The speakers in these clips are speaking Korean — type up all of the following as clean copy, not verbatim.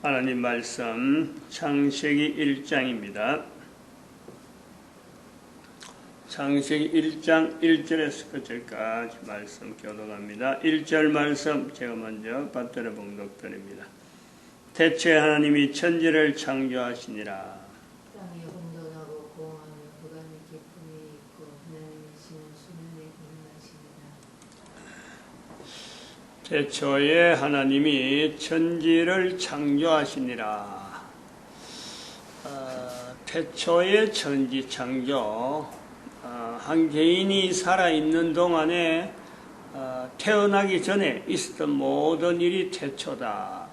하나님 말씀 창세기 1장입니다. 창세기 1장 1절에서 끝절까지 말씀 교독합니다. 1절 말씀 제가 먼저 받들어 봉독드립니다. 태초에 하나님이 천지를 창조하시니라. 땅이 혼돈하고 공허하며 흑암의 깊음이 있고 하나님이시는 수면에 임하시니라. 태초에 하나님이 천지를 창조하시니라. 태초의 천지 창조, 한 개인이 살아있는 동안에 태어나기 전에 있었던 모든 일이 태초다.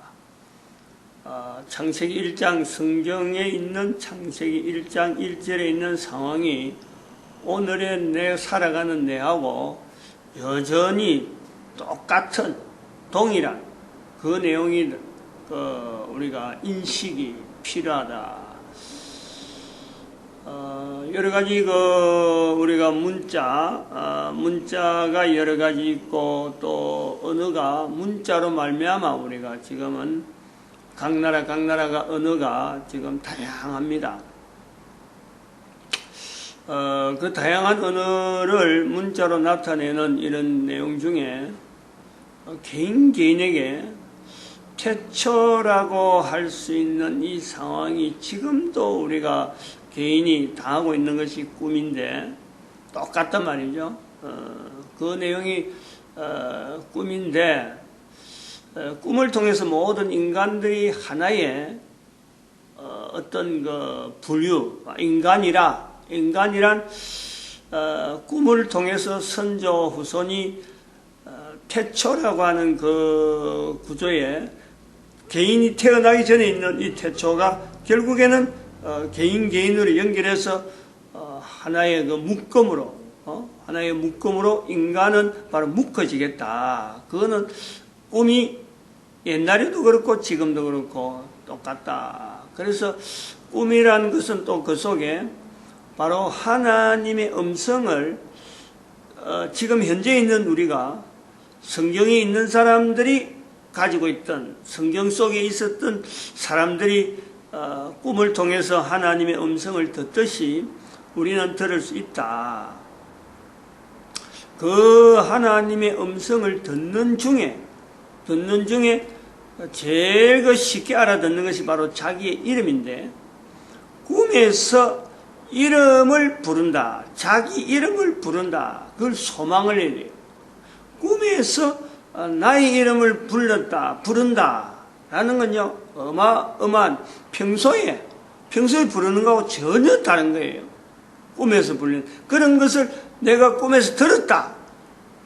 창세기 1장 성경에 있는 창세기 1장 1절에 있는 상황이 오늘의 내 살아가는 내하고 여전히 똑같은 동일한 그 내용이 우리가 인식이 필요하다. 여러 가지 우리가 문자가 여러 가지 있고 또 언어가 문자로 말미암아 우리가 지금은 각 나라가 언어가 지금 다양합니다. 그 다양한 언어를 문자로 나타내는 이런 내용 중에 개인에게 태초라고 할 수 있는 이 상황이 지금도 우리가 개인이 당하고 있는 것이 꿈인데 똑같단 말이죠. 그 내용이 꿈인데 꿈을 통해서 모든 인간들이 하나의 어떤 분류, 인간이란 꿈을 통해서 선조 후손이 태초라고 하는 그 구조에 개인이 태어나기 전에 있는 이 태초가 결국에는 개인으로 연결해서 하나의 묶음으로 인간은 바로 묶어지겠다. 그거는 꿈이 옛날에도 그렇고 지금도 그렇고 똑같다. 그래서 꿈이라는 것은 또 그 속에 바로 하나님의 음성을 지금 현재 있는 우리가 성경에 있는 사람들이 가지고 있던 성경 속에 있었던 사람들이 꿈을 통해서 하나님의 음성을 듣듯이 우리는 들을 수 있다. 그 하나님의 음성을 듣는 중에 제일 쉽게 알아듣는 것이 바로 자기의 이름인데, 꿈에서 이름을 부른다. 자기 이름을 부른다. 그걸 소망을 해야 돼요. 꿈에서 나의 이름을 부른다. 라는 건요, 어마어마한 평소에 부르는 거하고 전혀 다른 거예요. 꿈에서 부르는. 그런 것을 내가 꿈에서 들었다.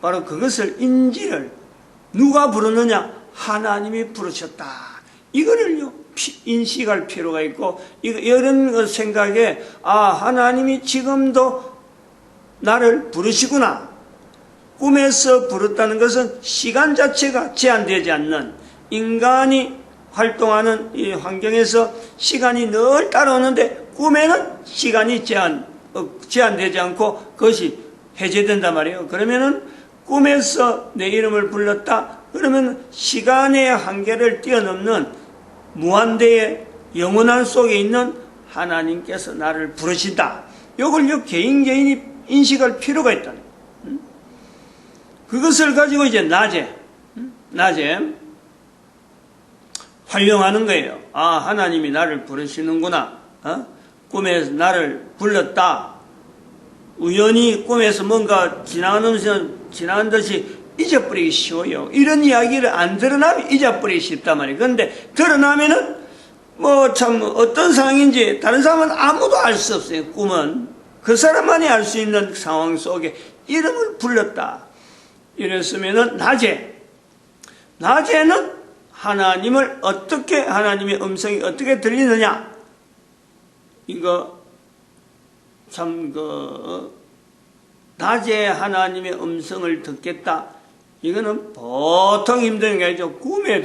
바로 그것을 인지를 누가 부르느냐? 하나님이 부르셨다. 이거를요, 인식할 필요가 있고, 이런 생각에, 하나님이 지금도 나를 부르시구나. 꿈에서 부르다는 것은 시간 자체가 제한되지 않는, 인간이 활동하는 이 환경에서 시간이 늘 따라오는데, 꿈에는 시간이 제한되지 않고 그것이 해제된단 말이에요. 그러면은 꿈에서 내 이름을 불렀다. 그러면 시간의 한계를 뛰어넘는 무한대의 영원한 속에 있는 하나님께서 나를 부르신다. 이걸 개인이 인식할 필요가 있다. 그것을 가지고 이제 낮에 활용하는 거예요. 하나님이 나를 부르시는구나. 꿈에서 나를 불렀다. 우연히 꿈에서 뭔가 지나간 듯이 잊어버리기 쉬워요. 이런 이야기를 안 드러나면 잊어버리기 쉽단 말이에요. 그런데 드러나면은 어떤 상황인지 다른 사람은 아무도 알 수 없어요. 꿈은 그 사람만이 알 수 있는 상황 속에 이름을 불렀다. 이랬으면은 낮에는 하나님의 음성이 어떻게 들리느냐? 낮에 하나님의 음성을 듣겠다. 이거는 보통 힘든 게 아니죠. 꿈의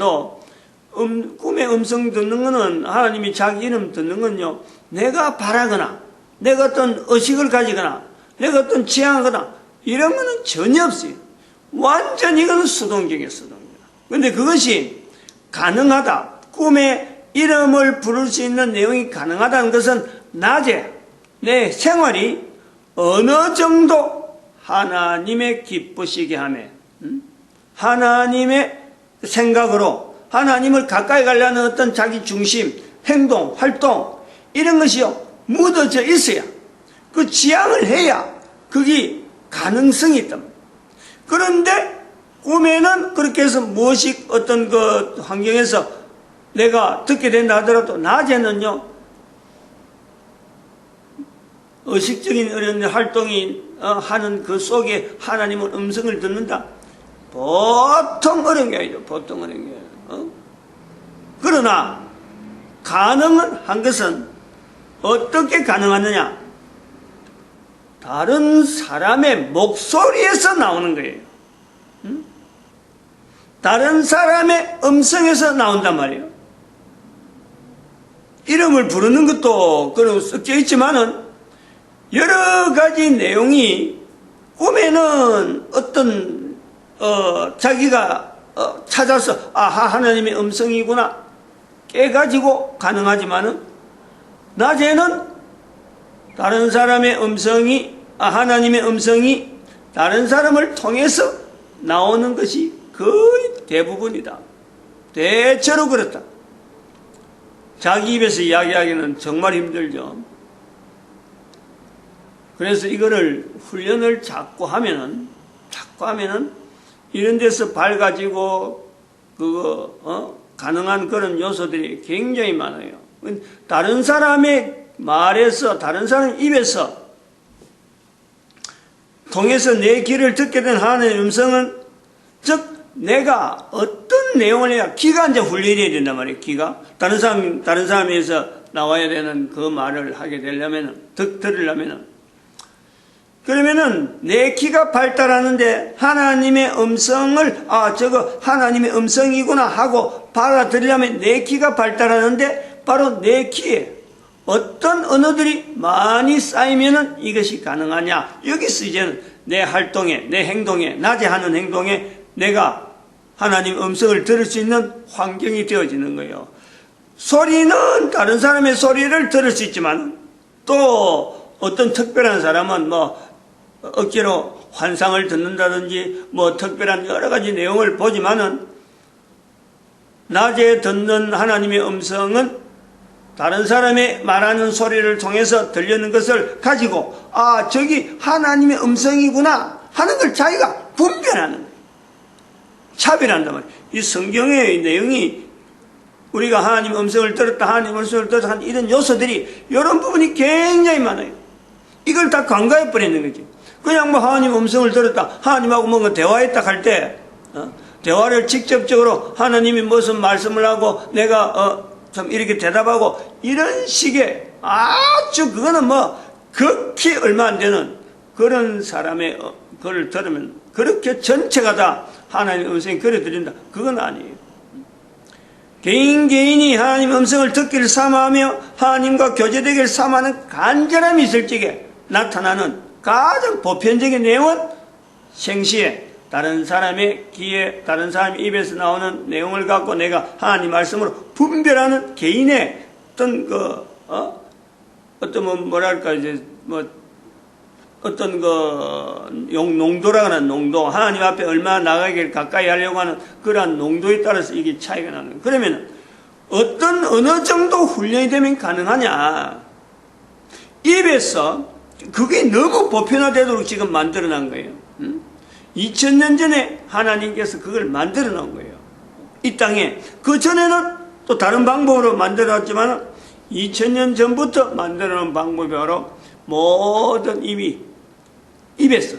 음성 듣는 거는 하나님이 자기 이름 듣는 건요, 내가 바라거나, 내가 어떤 의식을 가지거나, 내가 어떤 지향하거나, 이런 거는 전혀 없어요. 완전히 이건 수동적이에요, 수동적. 그런데 그것이 가능하다. 꿈에 이름을 부를 수 있는 내용이 가능하다는 것은 낮에 내 생활이 어느 정도 하나님의 기쁘시게 하며 하나님의 생각으로 하나님을 가까이 가려는 어떤 자기 중심, 행동, 활동 이런 것이요 묻어져 있어야 그 지향을 해야 그게 가능성이 있단 말이에요. 그런데 꿈에는 그렇게 해서 무엇이 어떤 그 환경에서 내가 듣게 된다 하더라도 낮에는요 의식적인 이런 활동이 하는 그 속에 하나님의 음성을 듣는다. 보통 어려운 게 아니죠. 보통 어려운 게 아니죠. 그러나 가능한 것은 어떻게 가능하느냐? 다른 사람의 목소리에서 나오는 거예요. 다른 사람의 음성에서 나온단 말이에요. 이름을 부르는 것도 그런 섞여 있지만은 여러 가지 내용이 꿈에는 어떤 자기가 찾아서 아하 하나님의 음성이구나 깨가지고 가능하지만은 낮에는 다른 사람의 음성이 하나님의 음성이 다른 사람을 통해서 나오는 것이 거의 대부분이다. 대체로 그렇다. 자기 입에서 이야기하기는 정말 힘들죠. 그래서 이거를 훈련을 자꾸 하면은 이런 데서 밝아지고 가능한 그런 요소들이 굉장히 많아요. 다른 사람의 말에서 다른 사람 입에서 통해서 내 귀를 듣게 된 하나님의 음성은 즉 내가 어떤 내용을 해야 귀가 이제 훈련이 돼야 된단 말이에요. 귀가 다른 사람에서 나와야 되는 그 말을 하게 되려면은 들으려면은 그러면은 내 귀가 발달하는데 하나님의 음성을 저거 하나님의 음성이구나 하고 받아들이려면 내 귀가 발달하는데 바로 내 귀에 어떤 언어들이 많이 쌓이면은 이것이 가능하냐. 여기서 이제는 내 활동에 내 행동에 낮에 하는 행동에 내가 하나님의 음성을 들을 수 있는 환경이 되어지는 거예요. 소리는 다른 사람의 소리를 들을 수 있지만 또 어떤 특별한 사람은 억지로 환상을 듣는다든지 특별한 여러 가지 내용을 보지만은 낮에 듣는 하나님의 음성은 다른 사람의 말하는 소리를 통해서 들리는 것을 가지고 저기 하나님의 음성이구나 하는 걸 자기가 분별하는 거예요. 차별한단 말이에요. 이 성경의 내용이 우리가 하나님의 음성을 들었다 하나님의 음성을 들었다 하는 이런 요소들이 이런 부분이 굉장히 많아요. 이걸 다 간과해 버리는 거지. 그냥 하나님의 음성을 들었다 하나님하고 뭔가 대화했다 할 때 대화를 직접적으로 하나님이 무슨 말씀을 하고 내가 좀 이렇게 대답하고 이런 식의 아주 그거는 극히 얼마 안 되는 그런 사람의 그걸 들으면 그렇게 전체가 다 하나님의 음성이 그려드린다. 그건 아니에요. 개인이 하나님의 음성을 듣기를 삼아하며 하나님과 교제되기를 삼아하는 간절함이 있을 적에 나타나는 가장 보편적인 내용은 생시에 다른 사람의 귀에 다른 사람의 입에서 나오는 내용을 갖고 내가 하나님 말씀으로 분별하는 개인의 어떤 농도라고 하는 농도 하나님 앞에 얼마나 나가기를 가까이 하려고 하는 그러한 농도에 따라서 이게 차이가 나는 거예요. 그러면 어느 정도 훈련이 되면 가능하냐. 입에서 그게 너무 보편화되도록 지금 만들어 놓은 거예요. 2000년 전에 하나님께서 그걸 만들어 놓은 거예요. 이 땅에. 그 전에는 또 다른 방법으로 만들어 놨지만 2000년 전부터 만들어 놓은 방법이 바로 모든 입에서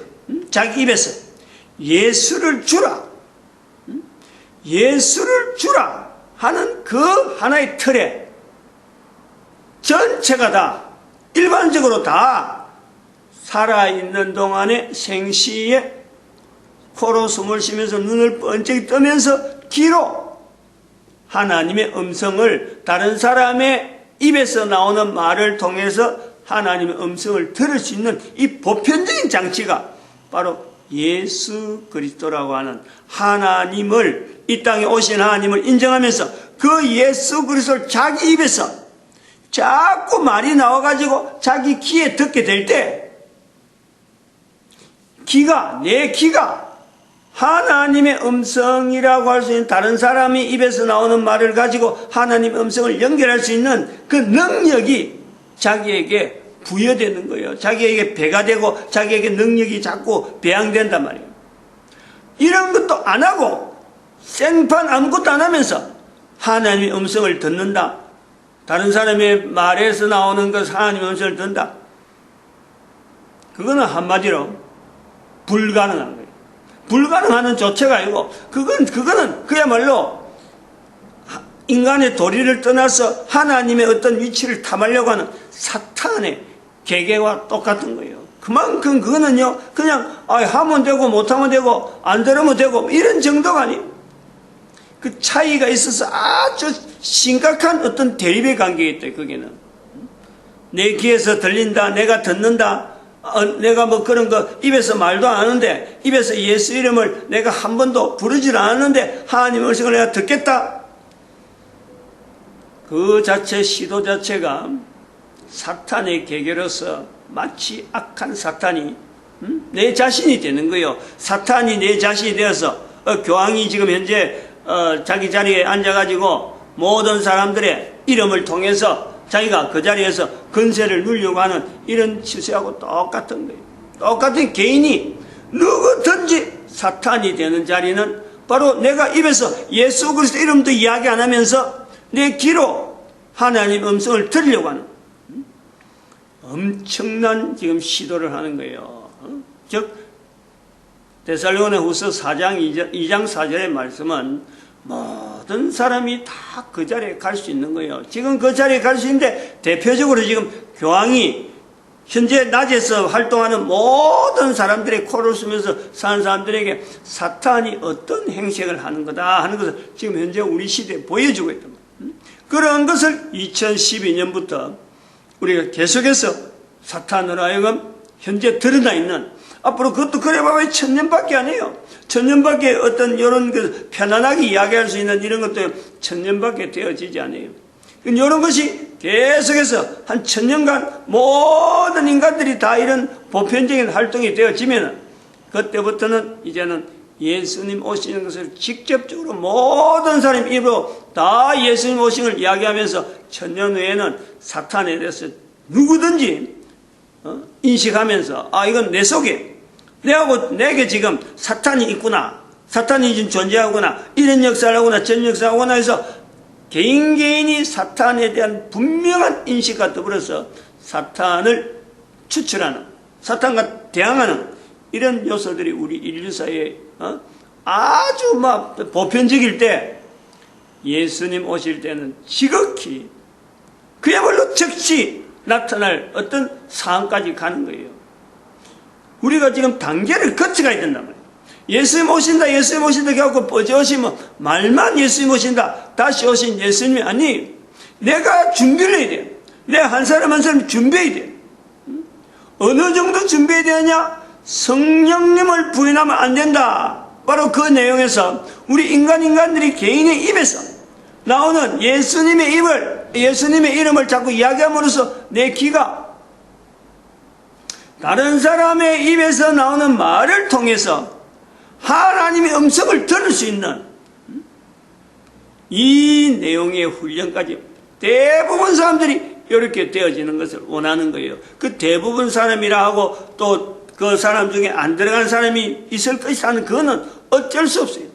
자기 입에서 예수를 주라 하는 그 하나의 틀에 전체가 다 일반적으로 다 살아있는 동안에 생시에 코로 숨을 쉬면서 눈을 번쩍 뜨면서 귀로 하나님의 음성을 다른 사람의 입에서 나오는 말을 통해서 하나님의 음성을 들을 수 있는 이 보편적인 장치가 바로 예수 그리스도라고 하는 하나님을 이 땅에 오신 하나님을 인정하면서 그 예수 그리스도를 자기 입에서 자꾸 말이 나와가지고 자기 귀에 듣게 될 때 내 귀가 하나님의 음성이라고 할 수 있는 다른 사람이 입에서 나오는 말을 가지고 하나님의 음성을 연결할 수 있는 그 능력이 자기에게 부여되는 거예요. 자기에게 배가 되고 자기에게 능력이 자꾸 배양된단 말이에요. 이런 것도 안 하고 생판 아무것도 안 하면서 하나님의 음성을 듣는다. 다른 사람의 말에서 나오는 것 하나님의 음성을 듣는다. 그거는 한마디로 불가능한 거예요. 불가능하는 조체가 아니고 그거는 그야말로 인간의 도리를 떠나서 하나님의 어떤 위치를 탐하려고 하는 사탄의 계계와 똑같은 거예요. 그만큼 그거는요 그냥 하면 되고 못하면 되고 안 들으면 되고 이런 정도가 아니에요. 그 차이가 있어서 아주 심각한 어떤 대립의 관계가 있다. 거기는 내 귀에서 들린다, 내가 듣는다, 내가 뭐 그런 거 입에서 말도 안 하는데 입에서 예수 이름을 내가 한 번도 부르질 않았는데 하나님의 음성을 내가 듣겠다. 그 자체 시도 자체가 사탄의 계계로서 마치 악한 사탄이 내 자신이 되는 거예요. 사탄이 내 자신이 되어서 교황이 지금 현재 자기 자리에 앉아가지고 모든 사람들의 이름을 통해서 자기가 그 자리에서 권세를 누리려고 하는 이런 추세하고 똑같은 거예요. 똑같은 개인이 누구든지 사탄이 되는 자리는 바로 내가 입에서 예수 그리스도 이름도 이야기 안 하면서 내 귀로 하나님 음성을 들으려고 하는 엄청난 지금 시도를 하는 거예요. 즉 데살로니가후서 4장 2장 4절의 말씀은 모든 사람이 다 그 자리에 갈 수 있는 거예요. 지금 그 자리에 갈 수 있는데 대표적으로 지금 교황이 현재 낮에서 활동하는 모든 사람들의 코를 쓰면서 사는 사람들에게 사탄이 어떤 행색을 하는 거다 하는 것을 지금 현재 우리 시대에 보여주고 있단 말이에요. 그런 것을 2012년부터 우리가 계속해서 사탄으로 하여금 현재 드러나 있는 앞으로 그것도 그래봐야 1000년밖에 안 해요. 1000년밖에 어떤 이런 그 편안하게 이야기할 수 있는 이런 것도 1000년밖에 되어지지 않아요. 이런 것이 계속해서 한 1000년간 모든 인간들이 다 이런 보편적인 활동이 되어지면 그때부터는 이제는 예수님 오시는 것을 직접적으로 모든 사람 입으로 다 예수님 오시는 걸 이야기하면서 1000년 후에는 사탄에 대해서 누구든지 인식하면서 이건 내 속에 내게 지금 사탄이 있구나, 사탄이 지금 존재하구나, 이런 역사를 하구나, 전 역사를 하구나 해서 개인이 사탄에 대한 분명한 인식과 더불어서 사탄을 추출하는, 사탄과 대항하는 이런 요소들이 우리 인류사회에 아주 막 보편적일 때 예수님 오실 때는 지극히 그야말로 즉시 나타날 어떤 상황까지 가는 거예요. 우리가 지금 단계를 거쳐가야 된단 말이에요. 예수님 오신다, 예수님 오신다 해갖고 뻗어오시면 말만 예수님 오신다, 다시 오신 예수님이 아니, 내가 준비를 해야 돼요. 내가 한 사람 한 사람 준비해야 돼요. 어느 정도 준비해야 되느냐? 성령님을 부인하면 안 된다. 바로 그 내용에서 우리 인간들이 개인의 입에서 나오는 예수님의 이름을 자꾸 이야기함으로써 내 귀가 다른 사람의 입에서 나오는 말을 통해서 하나님의 음성을 들을 수 있는 이 내용의 훈련까지 대부분 사람들이 이렇게 되어지는 것을 원하는 거예요. 그 대부분 사람이라 하고 또 그 사람 중에 안 들어간 사람이 있을 것이라 하는 그거는 어쩔 수 없어요.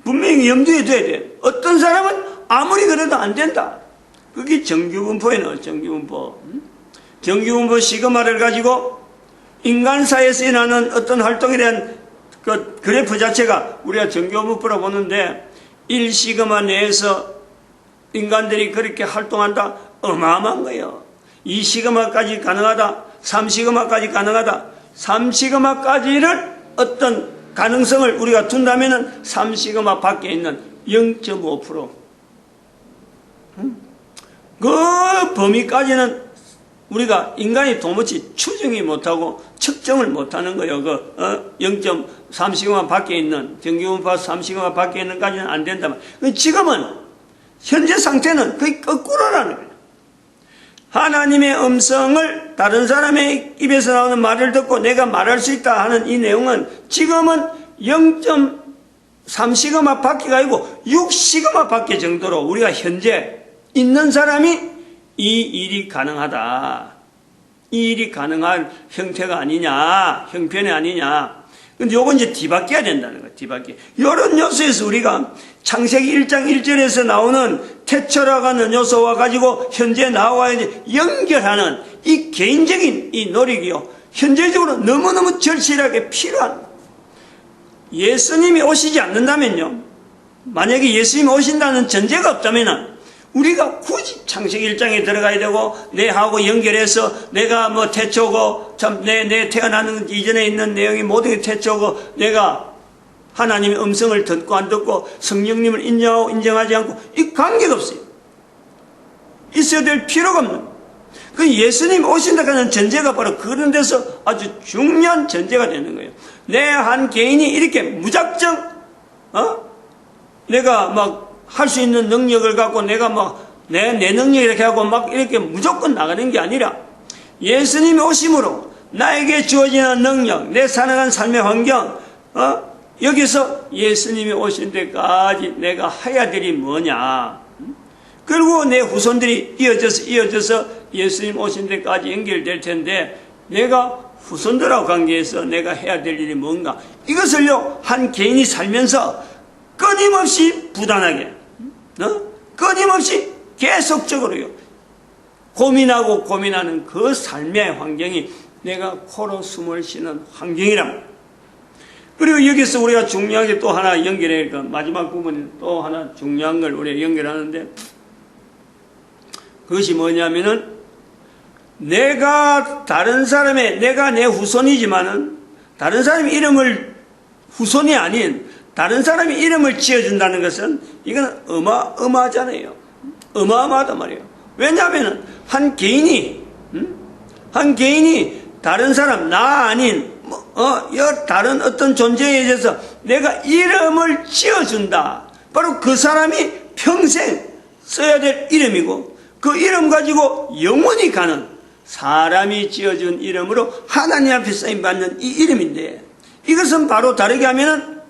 분명히 염두에 둬야 돼요. 어떤 사람은 아무리 그래도 안 된다. 그게 정규분포예요. 정규분포 시그마를 가지고 인간사회에서 일어나는 어떤 활동에 대한 그 그래프 자체가 우리가 정규분포라고 보는데 1시그마 내에서 인간들이 그렇게 활동한다? 어마어마한 거예요. 2시그마까지 가능하다. 3시그마까지 가능하다. 3시그마까지를 어떤 가능성을 우리가 둔다면 3시그마 밖에 있는 0.5%. 그 범위까지는 우리가 인간이 도무지 추정이 못하고 측정을 못하는 거예요. 0.3시그마 밖에 있는, 정규분포 3시그마 밖에 있는 까지는 안 된다면. 지금은 현재 상태는 거의 거꾸로라는 거예요. 하나님의 음성을 다른 사람의 입에서 나오는 말을 듣고 내가 말할 수 있다 하는 이 내용은 지금은 0.3시그마 밖에가 아니고 6시그마 밖에 정도로 우리가 현재 있는 사람이 이 일이 가능하다. 이 일이 가능한 형태가 아니냐, 형편이 아니냐. 근데 요건 이제 뒤바뀌어야 된다는 거예요. 뒤바뀌어. 이런 요소에서 우리가 창세기 1장 1절에서 나오는 태초라고 하는 요소와 가지고 현재 나와 이제 연결하는 이 개인적인 이 노력이요. 현재적으로 너무너무 절실하게 필요한. 예수님이 오시지 않는다면요. 만약에 예수님이 오신다는 전제가 없다면은 우리가 굳이 창세기 1장에 들어가야 되고 내하고 연결해서 내가 뭐 태초고 참 내 태어나는 이전에 있는 내용이 모든 게 태초고 내가 하나님의 음성을 듣고 안 듣고 성령님을 인정하고 인정하지 않고 이 관계가 없어요. 있어야 될 필요가 없는. 그 예수님 오신다고 하는 전제가 바로 그런 데서 아주 중요한 전제가 되는 거예요. 내 한 개인이 이렇게 무작정 내가 막 할 수 있는 능력을 갖고 내가 막 내 능력 이렇게 하고 막 이렇게 무조건 나가는 게 아니라 예수님이 오심으로 나에게 주어지는 능력, 내 살아가는 삶의 환경, 여기서 예수님이 오신 데까지 내가 해야 될 일이 뭐냐. 그리고 내 후손들이 이어져서 예수님 오신 데까지 연결될 텐데 내가 후손들하고 관계해서 내가 해야 될 일이 뭔가. 이것을요, 한 개인이 살면서 끊임없이 부단하게, 끊임없이 계속적으로요, 고민하고 고민하는 그 삶의 환경이 내가 코로 숨을 쉬는 환경이란. 그리고 여기서 우리가 중요하게 또 하나 연결해, 마지막 부분에 또 하나 중요한 걸 우리가 연결하는데, 그것이 뭐냐면은, 내가 내 후손이지만은, 다른 사람의 이름을, 후손이 아닌, 다른 사람의 이름을 지어준다는 것은, 이건 어마어마하잖아요. 어마어마하단 말이에요. 왜냐하면은, 한 개인이 다른 사람, 나 아닌, 다른 어떤 존재에 대해서 내가 이름을 지어준다. 바로 그 사람이 평생 써야 될 이름이고, 그 이름 가지고 영원히 가는 사람이 지어준 이름으로 하나님 앞에 쓰임받는 이 이름인데, 이것은 바로 다르게 하면은,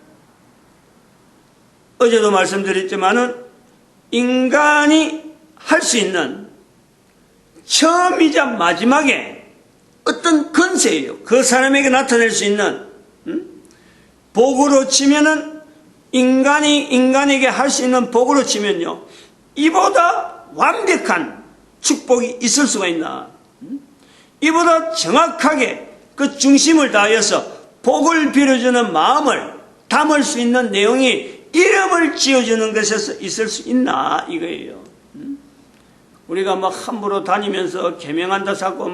어제도 말씀드렸지만은, 인간이 할 수 있는 처음이자 마지막에 어떤 권세예요. 그 사람에게 나타낼 수 있는, 복으로 치면은, 인간에게 할 수 있는 복으로 치면요, 이보다 완벽한 축복이 있을 수가 있나. 이보다 정확하게 그 중심을 다하여서 복을 빌어주는 마음을 담을 수 있는 내용이 이름을 지어주는 것에서 있을 수 있나 이거예요. 우리가 막 함부로 다니면서 개명한다 자꾸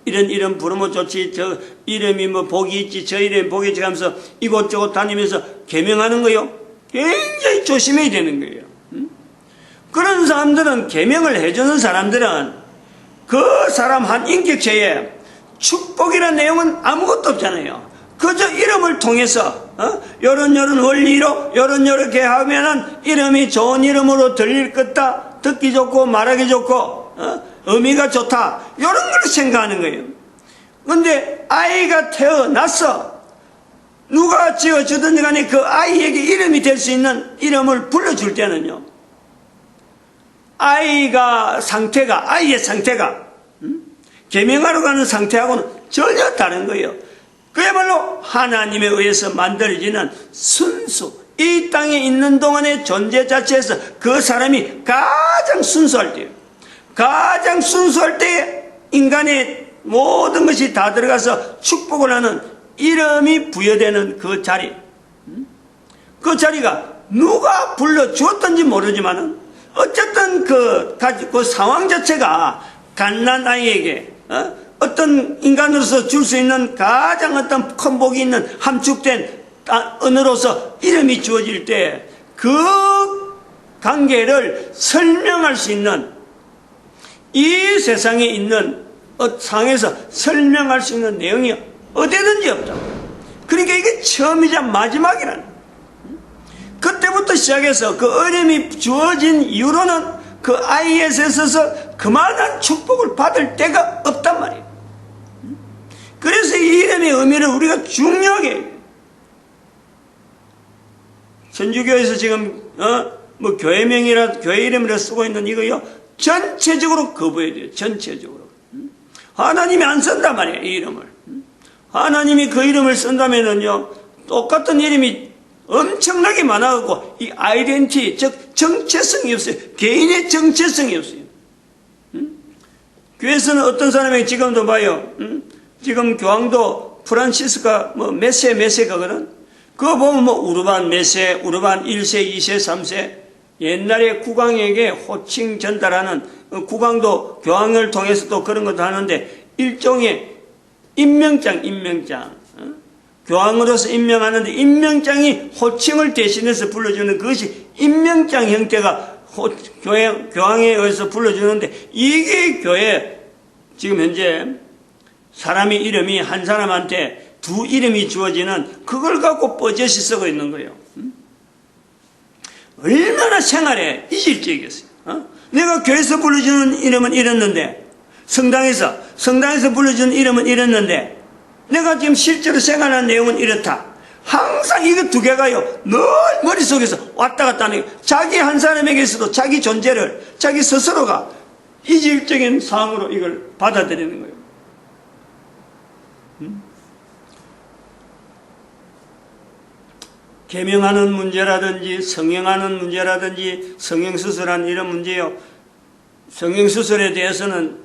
이런 이름 부르면 좋지, 저 이름이 뭐 복이 있지, 저 이름이 복이 있지 하면서 이곳저곳 다니면서 개명하는 거요. 굉장히 조심해야 되는 거예요. 그런 사람들은, 개명을 해주는 사람들은 그 사람 한 인격체에 축복이라는 내용은 아무것도 없잖아요. 그저 이름을 통해서 요런 원리로 요렇게 하면은 이름이 좋은 이름으로 들릴 것다, 듣기 좋고 말하기 좋고 의미가 좋다, 요런 걸 생각하는 거예요. 근데 아이가 태어났어. 누가 지어주든 간에 그 아이에게 이름이 될 수 있는 이름을 불러줄 때는요, 아이의 상태가 계명하러 가는 상태하고는 전혀 다른 거예요. 그야말로 하나님에 의해서 만들어지는 순수, 이 땅에 있는 동안의 존재 자체에서 그 사람이 가장 순수할 때예요. 가장 순수할 때에 인간의 모든 것이 다 들어가서 축복을 하는 이름이 부여되는 그 자리, 그 자리가 누가 불러주었던지 모르지만은 어쨌든 그 상황 자체가 갓난 아이에게 어떤 인간으로서 줄 수 있는 가장 어떤 큰 복이 있는 함축된 언어로서 이름이 주어질 때 그 관계를 설명할 수 있는, 이 세상에 있는 상에서 설명할 수 있는 내용이 어디든지 없다. 그러니까 이게 처음이자 마지막이라는. 그때부터 시작해서 그 어려움이 주어진 이후로는 그 아이에 있어서 그만한 축복을 받을 때가 없단 말이에요. 그래서 이 이름의 의미를 우리가 중요하게, 천주교에서 지금 뭐 교회명이라 교회 이름이라 쓰고 있는 이거요, 전체적으로 거부해야 돼요. 전체적으로. 하나님이 안 쓴단 말이에요, 이 이름을. 하나님이 그 이름을 쓴다면은요, 똑같은 이름이 엄청나게 많아갖고 이 아이덴티, 즉 정체성이 없어요. 개인의 정체성이 없어요. 교회에서는 어떤 사람이 지금도 봐요. 지금 교황도 프란시스카 뭐 몇 세거든. 그거 보면 뭐 우르반 몇 세, 우르반 1세, 2세, 3세. 옛날에 국왕에게 호칭 전달하는, 국왕도 교황을 통해서 또 그런 것도 하는데 일종의 임명장. 교황으로서 임명하는데 임명장이 호칭을 대신해서 불러주는 그것이 임명장 형태가 교황에 의해서 불러주는데, 이게 교회 지금 현재 사람의 이름이 한 사람한테 두 이름이 주어지는 그걸 갖고 뻐젓이 쓰고 있는 거예요. 얼마나 생활에 이질적이겠어요. 내가 교회에서 불러주는 이름은 이랬는데, 성당에서 불러주는 이름은 이랬는데, 내가 지금 실제로 생활하는 내용은 이렇다. 항상 이거 두 개가요, 늘 머릿속에서 왔다 갔다 하는 거예요. 자기 한 사람에게서도 자기 존재를, 자기 스스로가 이질적인 상황으로 이걸 받아들이는 거예요. 계명하는 문제라든지 성형하는 문제라든지 성형수술하는 이런 문제요, 성형수술에 대해서는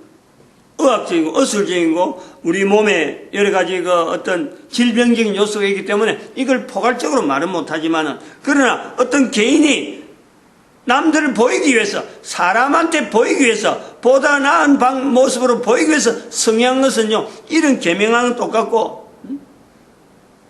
의학적이고 어술적이고 우리 몸에 여러 가지 그 어떤 질병적인 요소가 있기 때문에 이걸 포괄적으로 말은 못하지만은, 그러나 어떤 개인이 남들을 보이기 위해서, 사람한테 보이기 위해서, 보다 나은 모습으로 보이기 위해서 성형한 것은요, 이런 계명하는 똑같고,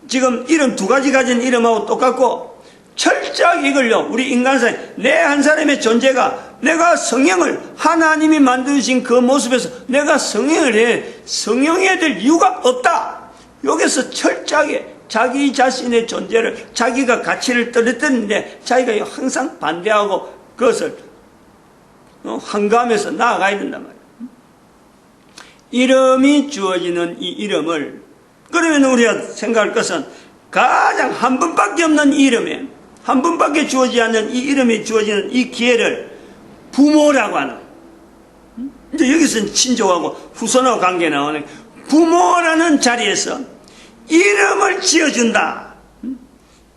지금 이름 두 가지 가진 이름하고 똑같고, 철저하게 이걸요, 우리 인간사에 내 한 사람의 존재가, 내가 성형을, 하나님이 만드신 그 모습에서 내가 성형해야 될 이유가 없다. 여기서 철저하게 자기 자신의 존재를, 자기가 가치를 떨어뜨리는데 자기가 항상 반대하고 그것을 항거하면서 나아가야 된단 말이에요. 이름이 주어지는 이 이름을, 그러면 우리가 생각할 것은 가장 한 번밖에 없는 이름에, 한 번밖에 주어지지 않는 이 이름이 주어지는 이 기회를 부모라고 하는, 이제 여기서는 친족하고 후손하고 관계 나오는 부모라는 자리에서 이름을 지어준다.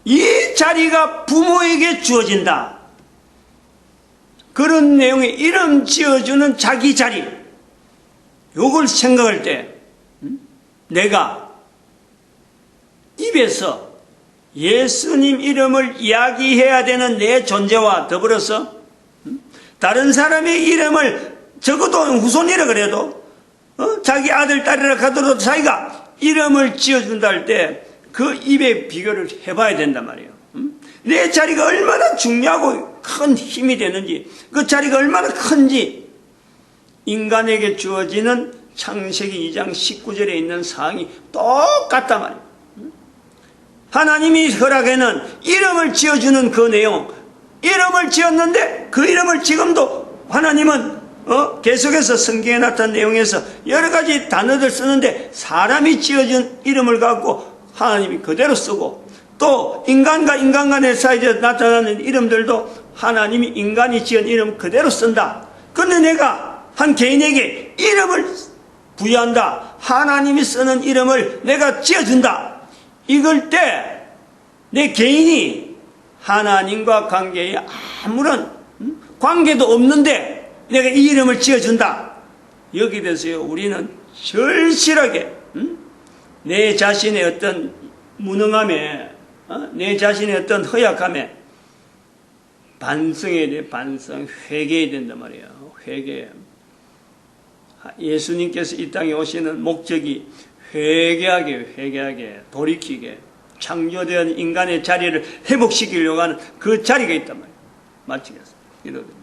이 자리가 부모에게 주어진다. 그런 내용의 이름 지어주는 자기 자리, 요걸 생각할 때 내가 입에서 예수님 이름을 이야기해야 되는 내 존재와 더불어서 다른 사람의 이름을, 적어도 후손이라 그래도 자기 아들 딸이라 하더라도 자기가 이름을 지어준다 할 때 그 입에 비교를 해봐야 된단 말이에요. 내 자리가 얼마나 중요하고 큰 힘이 되는지, 그 자리가 얼마나 큰지, 인간에게 주어지는 창세기 2장 19절에 있는 사항이 똑같단 말이에요. 하나님이 허락에는 이름을 지어주는 그 내용, 이름을 지었는데 그 이름을 지금도 하나님은 계속해서 성경에 나타난 내용에서 여러 가지 단어들 쓰는데, 사람이 지어준 이름을 갖고 하나님이 그대로 쓰고, 또 인간과 인간 간의 사이에 나타나는 이름들도 하나님이 인간이 지은 이름 그대로 쓴다. 그런데 내가 한 개인에게 이름을 부여한다. 하나님이 쓰는 이름을 내가 지어준다. 이걸 때 내 개인이 하나님과 관계에 아무런 관계도 없는데 내가 이 이름을 지어준다. 여기 대해서요, 우리는 절실하게 내 자신의 어떤 무능함에, 내 자신의 어떤 허약함에 반성해야 돼. 반성, 회개해야 된단 말이에요. 회개. 예수님께서 이 땅에 오시는 목적이 회개하게 돌이키게, 창조된 인간의 자리를 회복시키려고 하는 그 자리가 있단 말이에요. 마치겠습니다.